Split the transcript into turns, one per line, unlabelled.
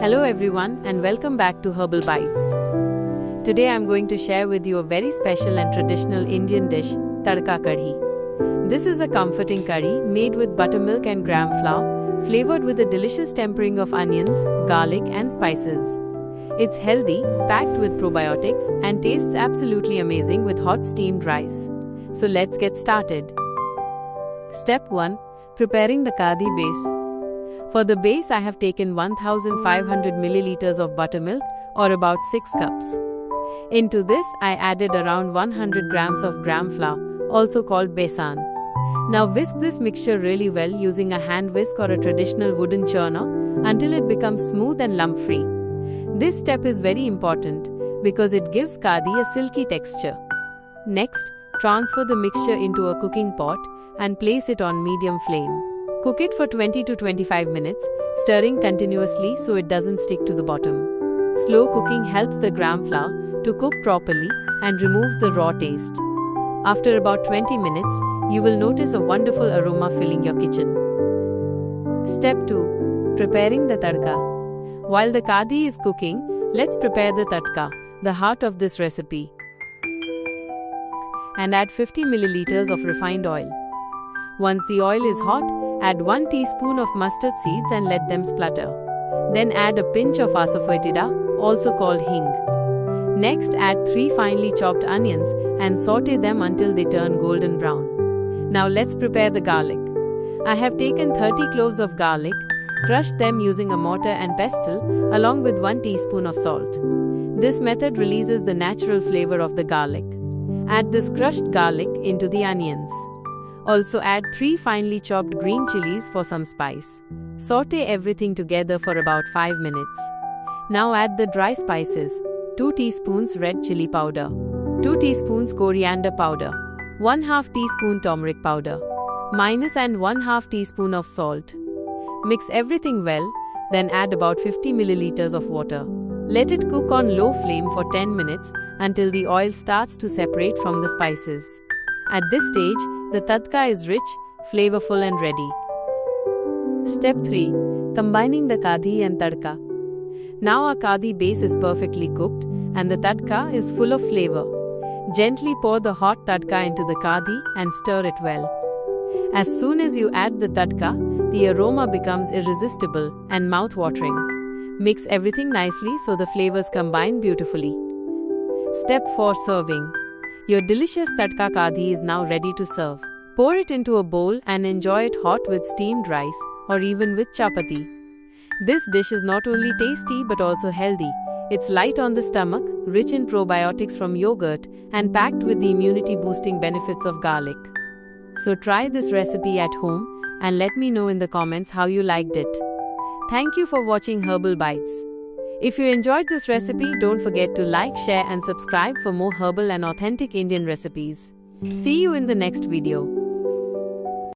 Hello everyone and welcome back to Herbal Bites. Today I'm going to share with you a very special and traditional Indian dish, Tadka Kadhi. This is a comforting curry made with buttermilk and gram flour, flavored with a delicious tempering of onions, garlic and spices. It's healthy, packed with probiotics and tastes absolutely amazing with hot steamed rice. So let's get started. Step 1. Preparing the kadhi base. For the base, I have taken 1500 milliliters of buttermilk or about 6 cups. Into this, I added around 100 grams of gram flour, also called besan. Now whisk this mixture really well using a hand whisk or a traditional wooden churner until it becomes smooth and lump-free. This step is very important because it gives kadhi a silky texture. Next, transfer the mixture into a cooking pot and place it on medium flame. Cook it for 20 to 25 minutes, stirring continuously so it doesn't stick to the bottom. Slow cooking helps the gram flour to cook properly and removes the raw taste. After about 20 minutes, you will notice a wonderful aroma filling your kitchen. Step 2. Preparing the tadka. While the kadhi is cooking, let's prepare the tadka, the heart of this recipe. And add 50 milliliters of refined oil. Once the oil is hot, add 1 teaspoon of mustard seeds and let them splutter. Then add a pinch of asafoetida, also called hing. Next, add 3 finely chopped onions and saute them until they turn golden brown. Now let's prepare the garlic. I have taken 30 cloves of garlic, crushed them using a mortar and pestle along with 1 teaspoon of salt. This method releases the natural flavor of the garlic. Add this crushed garlic into the onions. Also add 3 finely chopped green chilies for some spice. Saute everything together for about 5 minutes. Now add the dry spices, 2 teaspoons red chili powder, 2 teaspoons coriander powder, 1/2 teaspoon turmeric powder, and 1/2 teaspoon of salt. Mix everything well, then add about 50 milliliters of water. Let it cook on low flame for 10 minutes until the oil starts to separate from the spices. At this stage, the tadka is rich, flavorful and ready. Step 3. Combining the kadhi and tadka. Now our kadhi base is perfectly cooked and the tadka is full of flavor. Gently pour the hot tadka into the kadhi and stir it well. As soon as you add the tadka, the aroma becomes irresistible and mouth-watering. Mix everything nicely so the flavors combine beautifully. Step 4. Serving. Your delicious tadka kadhi is now ready to serve. Pour it into a bowl and enjoy it hot with steamed rice or even with chapati. This dish is not only tasty but also healthy. It's light on the stomach, rich in probiotics from yogurt, and packed with the immunity-boosting benefits of garlic. So try this recipe at home and let me know in the comments how you liked it. Thank you for watching Herbal Bites. If you enjoyed this recipe, don't forget to like, share and subscribe for more herbal and authentic Indian recipes. See you in the next video.